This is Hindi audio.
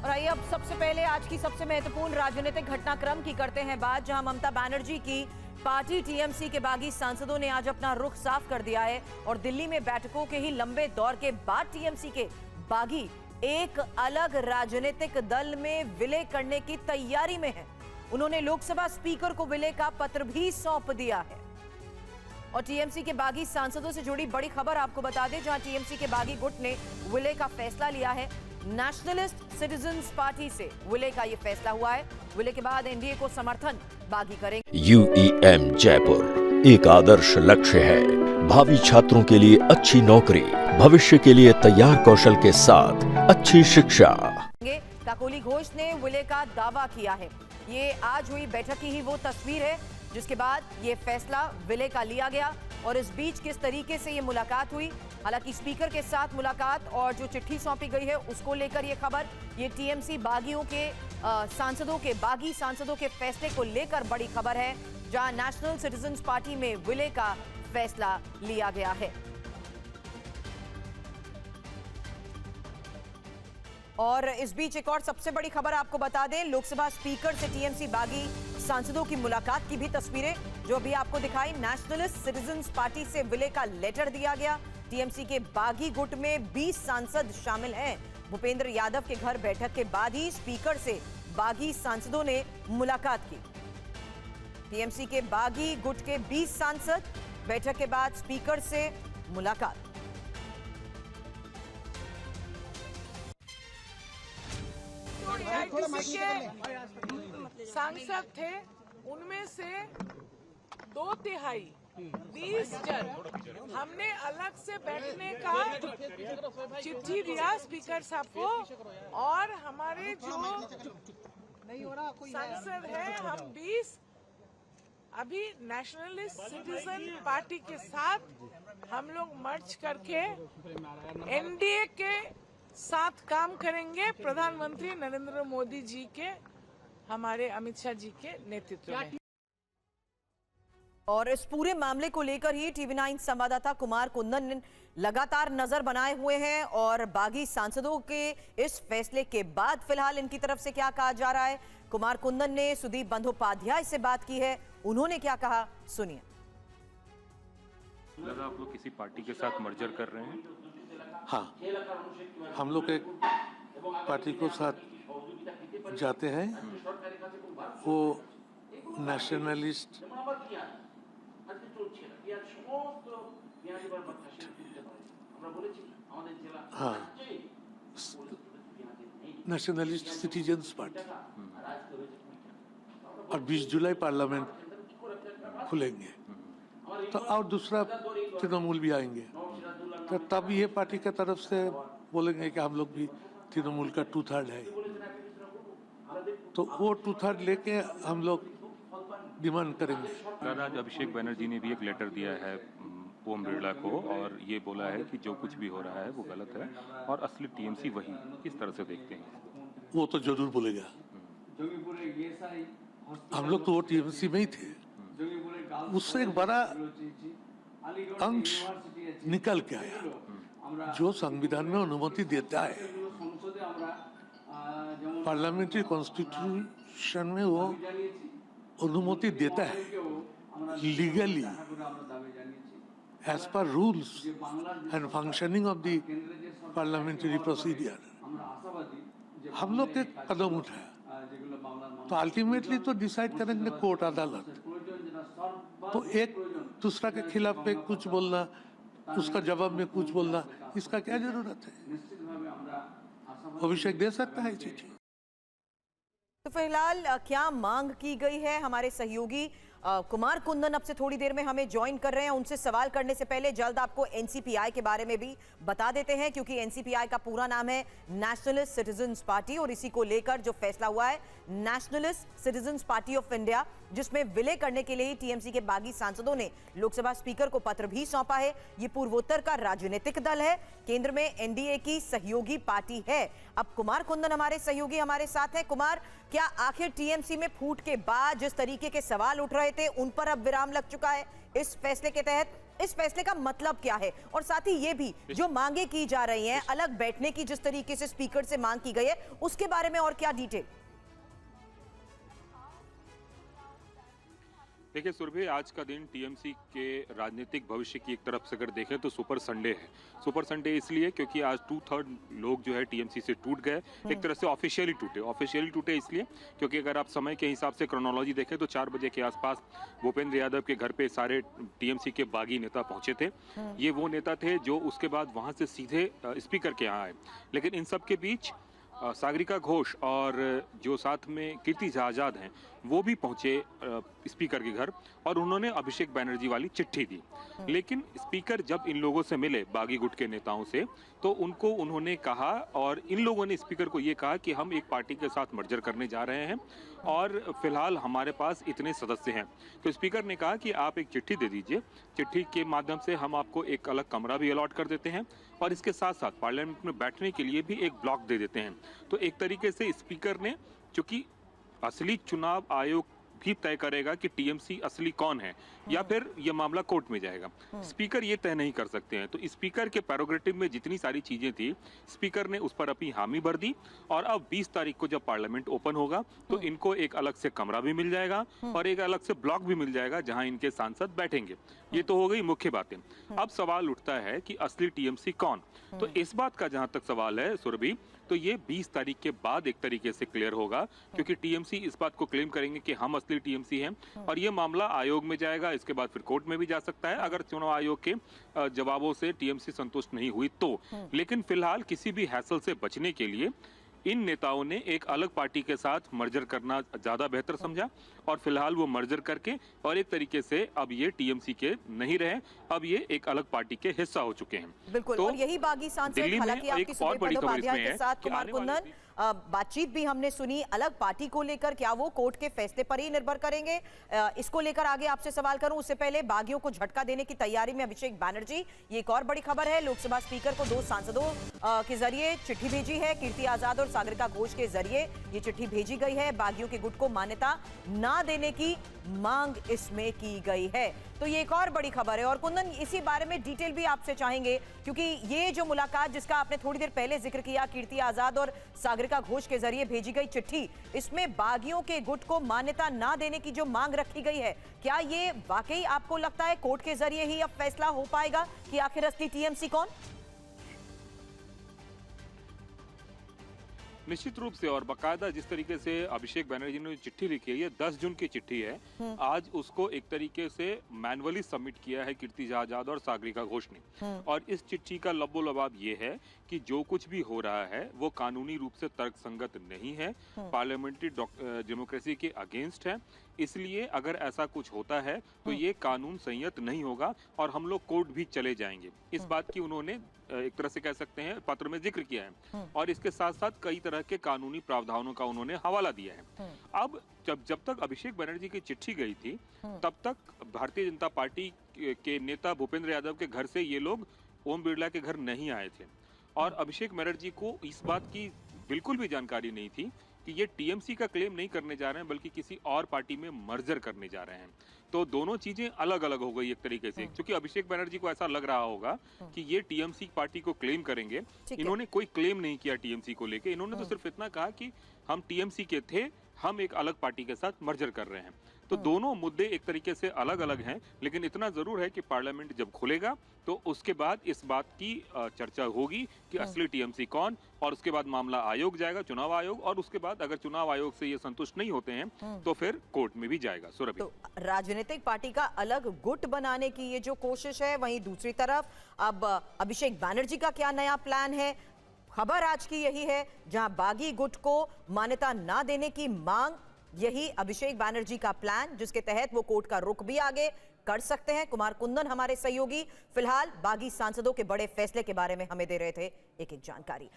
और आइए अब सबसे पहले आज की सबसे महत्वपूर्ण राजनीतिक घटनाक्रम की करते हैं बात, जहां ममता बनर्जी की पार्टी टीएमसी के बागी सांसदों ने आज अपना रुख साफ कर दिया है और दिल्ली में बैठकों के ही लंबे दौर के बाद टीएमसी के बागी एक अलग राजनीतिक दल में विलय करने की तैयारी में है। उन्होंने लोकसभा स्पीकर को विलय का पत्र भी सौंप दिया है। और टीएमसी के बागी सांसदों से जुड़ी बड़ी खबर आपको बता दें, जहां टीएमसी के बागी गुट ने विलय का फैसला लिया है। नेशनलिस्ट सिटीजन्स पार्टी से विलय का यह फैसला हुआ है। विलय के बाद एनडीए को समर्थन बागी करेंगे। यूईएम जयपुर एक आदर्श लक्ष्य है। भावी छात्रों के लिए अच्छी नौकरी, भविष्य के लिए तैयार कौशल के साथ अच्छी शिक्षा। काकोली घोष ने विलय का दावा किया है। ये आज हुई बैठक की ही वो तस्वीर है जिसके बाद ये फैसला विलय का लिया गया। और इस बीच किस तरीके से ये मुलाकात हुई, हालांकि स्पीकर के साथ मुलाकात और जो चिट्ठी सौंपी गई है उसको लेकर ये खबर, ये टीएमसी बागियों के बागी सांसदों के फैसले को लेकर बड़ी खबर है, जहां नेशनल सिटीजन्स पार्टी में विलय का फैसला लिया गया है। और इस बीच एक और सबसे बड़ी खबर आपको बता दें, लोकसभा स्पीकर से टीएमसी बागी सांसदों की मुलाकात की भी तस्वीरें जो अभी आपको दिखाई। नेशनलिस्ट सिटीजन्स पार्टी से विलय का लेटर दिया गया। टीएमसी के बागी गुट में 20 सांसद शामिल हैं। भूपेंद्र यादव के घर बैठक के बाद ही स्पीकर से बागी सांसदों ने मुलाकात की। टीएमसी के बागी गुट के 20 सांसद, बैठक के बाद स्पीकर से मुलाकात। सांसद थे, उनमें से 2/3 20 जन हमने अलग से बैठने का चिट्ठी दिया स्पीकर साहब को। और हमारे जो सांसद हैं हम 20 अभी नेशनलिस्ट सिटीजन पार्टी के साथ हम लोग मर्ज करके एनडीए के साथ काम करेंगे। प्रधानमंत्री नरेंद्र मोदी जी के, हमारे अमित शाह जी के नेतृत्व में। और इस पूरे मामले को लेकर ही टीवी9 संवाददाता कुमार कुंदन लगातार नजर बनाए हुए हैं और बागी सांसदों के इस फैसले के बाद फिलहाल इनकी तरफ से क्या कहा जा रहा है। कुमार कुंदन ने सुदीप बंदोपाध्याय से बात की है, उन्होंने क्या कहा सुनिए। लगा आप लोग किसी पार्टी के साथ मर्जर कर रहे हैं? हाँ, हम लोग एक पार्टी को साथ जाते हैं, वो नेशनलिस्ट हाँ नेशनलिस्ट सिटीजन्स पार्टी। और 20 जुलाई पार्लियामेंट खुलेंगे तो और दूसरा तृणमूल भी आएंगे, तो तब ये पार्टी की तरफ से बोलेंगे कि हम लोग भी तृणमूल का 2/3 है, तो वो 2/3 लेके हम लोग डिमांड करेंगे। आज अभिषेक बनर्जी ने भी एक लेटर दिया है ओम बिरला को और ये बोला है कि जो कुछ भी हो रहा है वो गलत है और असली टीएमसी वही। किस तरह से देखते हैं? वो तो जरूर बोलेगा, हम लोग तो वो टीएमसी में ही थे। उससे एक बड़ा अंश निकल के आया जो संविधान में अनुमति देता है, पार्लियामेंट्री कॉन्स्टिट्यूशन में वो अनुमति देता है legally as per rules and functioning of the parliamentary procedure. हम लोग एक कदम उठाया तो अल्टीमेटली तो डिसाइड करेंगे कोर्ट, अदालत। तो एक दूसरा के खिलाफ पे कुछ बोलना, उसका जवाब में कुछ बोलना, इसका क्या जरूरत है? अभिषेक दे सकता है चिट्ठी। तो फिलहाल क्या मांग की गई है? हमारे सहयोगी कुमार कुंदन अब से थोड़ी देर में हमें ज्वाइन कर रहे हैं। उनसे सवाल करने से पहले जल्द आपको एनसीपीआई के बारे में भी बता देते हैं, क्योंकि एनसीपीआई का पूरा नाम है नेशनलिस्ट सिटीजन्स पार्टी और इसी को लेकर जो फैसला हुआ है nationalist citizens party of India, जिसमें विलय करने के लिए टीएमसी के बागी सांसदों ने लोकसभा स्पीकर को पत्र भी सौंपा है। ये पूर्वोत्तर का राजनीतिक दल है, केंद्र में एनडीए की सहयोगी पार्टी है। अब कुमार कुंदन हमारे सहयोगी हमारे साथ हैं। कुमार, क्या आखिर टीएमसी में फूट के बाद जिस तरीके के सवाल उठ रहे थे उन पर अब विराम लग चुका है इस फैसले के तहत। इस फैसले का मतलब क्या है, और साथ ही ये भी जो मांगे की जा रही हैं, अलग बैठने की जिस तरीके से स्पीकर से मांग की गई है, उसके बारे में और क्या डिटेल? देखिए सुरभि, आज का दिन टीएमसी के राजनीतिक भविष्य की एक तरफ से अगर देखें तो सुपर संडे है। सुपर संडे इसलिए क्योंकि आज 2/3 लोग जो है टीएमसी से टूट गए, एक तरह से ऑफिशियली टूटे इसलिए क्योंकि अगर आप समय के हिसाब से क्रोनोलॉजी देखें तो 4 बजे के आसपास भूपेंद्र यादव के घर पे सारे टीएमसी के बागी नेता पहुंचे थे। ये वो नेता थे जो उसके बाद वहां से सीधे स्पीकर के यहाँ आए, लेकिन इन सब के बीच सागरिका घोष और जो साथ में कीर्ति आजाद हैं वो भी पहुंचे स्पीकर के घर और उन्होंने अभिषेक बैनर्जी वाली चिट्ठी दी। लेकिन स्पीकर जब इन लोगों से मिले, बागी गुट के नेताओं से, तो उनको उन्होंने कहा और इन लोगों ने स्पीकर को ये कहा कि हम एक पार्टी के साथ मर्जर करने जा रहे हैं और फिलहाल हमारे पास इतने सदस्य हैं। तो स्पीकर ने कहा कि आप एक चिट्ठी दे दीजिए, चिट्ठी के माध्यम से हम आपको एक अलग कमरा भी अलॉट कर देते हैं और इसके साथ साथ पार्लियामेंट में बैठने के लिए भी एक ब्लॉक दे देते हैं। तो एक तरीके से स्पीकर ने, चूंकि असली चुनाव आयोग भी तय करेगा कि टीएमसी असली कौन है या फिर यह मामला कोर्ट में जाएगा, स्पीकर ये तय नहीं कर सकते हैं। तो स्पीकर के प्रेरोगेटिव में जितनी सारी चीजें थी, स्पीकर ने उस पर अपनी हामी भर दी और अब 20 तारीख को जब पार्लियामेंट ओपन होगा तो इनको एक अलग से कमरा भी मिल जाएगा और एक अलग से ब्लॉक भी मिल जाएगा जहां इनके सांसद बैठेंगे। ये तो हो गई मुख्य बातें। अब सवाल उठता है कि असली टीएमसी कौन। तो इस बात का जहां तक सवाल है सुरभि, तो ये 20 तारीख के बाद एक तरीके से क्लियर होगा, क्योंकि टीएमसी इस बात को क्लेम करेंगे कि हम असली टीएमसी हैं और ये मामला आयोग में जाएगा, इसके बाद फिर कोर्ट में भी जा सकता है अगर चुनाव आयोग के जवाबों से टीएमसी संतुष्ट नहीं हुई तो। लेकिन फिलहाल किसी भी हैसल से बचने के लिए इन नेताओं ने एक अलग पार्टी के साथ मर्जर करना ज्यादा बेहतर समझा और फिलहाल वो मर्जर करके और एक तरीके से अब ये टीएमसी के नहीं रहे, अब ये एक अलग पार्टी के हिस्सा हो चुके हैं। बिल्कुल। तो और यही बागी सांसद, हालांकि आपकी और बड़ी खबर इसमें है के साथ कुमार कुंदन बातचीत भी हमने सुनी अलग पार्टी को लेकर, क्या वो कोर्ट के फैसले पर ही निर्भर करेंगे, इसको लेकर आगे आपसे सवाल करूं उससे पहले बागियों को झटका देने की तैयारी में अभिषेक बैनर्जी। ये एक और बड़ी खबर है, लोकसभा स्पीकर को 2 सांसदों के जरिए चिट्ठी भेजी है, कीर्ति आजाद और सागरिका घोष के जरिए ये चिट्ठी भेजी गई है। बागियों के गुट को मान्यता ना देने की मांग इसमें की गई है। तो ये एक और बड़ी खबर है और कुंदन इसी बारे में डिटेल भी आपसे चाहेंगे, क्योंकि ये जो मुलाकात जिसका आपने थोड़ी देर पहले जिक्र किया, कीर्ति आजाद और सागरिका घोष के जरिए भेजी गई चिट्ठी, इसमें बागियों के गुट को मान्यता ना देने की जो मांग रखी गई है, क्या ये वाकई आपको लगता है कोर्ट के जरिए ही अब फैसला हो पाएगा कि आखिर असली टीएमसी कौन? निश्चित रूप से, और बाकायदा जिस तरीके से अभिषेक बैनर्जी ने चिट्ठी लिखी है, ये 10 जून की चिट्ठी है। आज उसको एक तरीके से मैनुअली सबमिट किया है कीर्ति आजाद और सागरिका घोष ने और इस चिट्ठी का लबो लबाब ये है कि जो कुछ भी हो रहा है वो कानूनी रूप से तर्कसंगत नहीं है, पार्लियामेंट्री डेमोक्रेसी के अगेंस्ट है, इसलिए अगर ऐसा कुछ होता है तो ये कानून संयत नहीं होगा और हम लोग कोर्ट भी चले जाएंगे। इस बात की उन्होंने एक तरह से कह सकते हैं पत्र में जिक्र किया है और इसके साथ साथ कई तरह के कानूनी प्रावधानों का उन्होंने हवाला दिया है। अब जब तक अभिषेक बैनर्जी की चिट्ठी गई थी तब तक भारतीय जनता पार्टी के नेता भूपेंद्र यादव के घर से ये लोग ओम बिरला के घर नहीं आए थे और अभिषेक बैनर्जी को इस बात की बिल्कुल भी जानकारी नहीं थी कि ये टीएमसी का क्लेम नहीं करने जा रहे हैं बल्कि किसी और पार्टी में मर्जर करने जा रहे हैं। तो दोनों चीजें अलग अलग हो गई एक तरीके से, क्योंकि अभिषेक बैनर्जी को ऐसा लग रहा होगा कि ये टीएमसी पार्टी को क्लेम करेंगे। इन्होंने कोई क्लेम नहीं किया टीएमसी को लेके, इन्होंने तो सिर्फ इतना कहा कि हम टीएमसी के थे, हम एक अलग पार्टी के साथ मर्जर कर रहे हैं। तो दोनों मुद्दे एक तरीके से अलग अलग हैं, लेकिन इतना जरूर है कि पार्लियामेंट जब खुलेगा तो उसके बाद इस बात की चर्चा होगी कि असली टीएमसी कौन, और उसके बाद मामला आयोग जाएगा, चुनाव आयोग, और उसके बाद अगर चुनाव आयोग से ये संतुष्ट नहीं होते हैं तो फिर कोर्ट में भी जाएगा। सुरभि, तो राजनीतिक पार्टी का अलग गुट बनाने की ये जो कोशिश है, वहीं दूसरी तरफ अब अभिषेक बैनर्जी का क्या नया प्लान है? खबर आज की यही है, जहां बागी गुट को मान्यता ना देने की मांग, यही अभिषेक बैनर्जी का प्लान, जिसके तहत वो कोर्ट का रुख भी आगे कर सकते हैं। कुमार कुंदन हमारे सहयोगी फिलहाल बागी सांसदों के बड़े फैसले के बारे में हमें दे रहे थे एक जानकारी।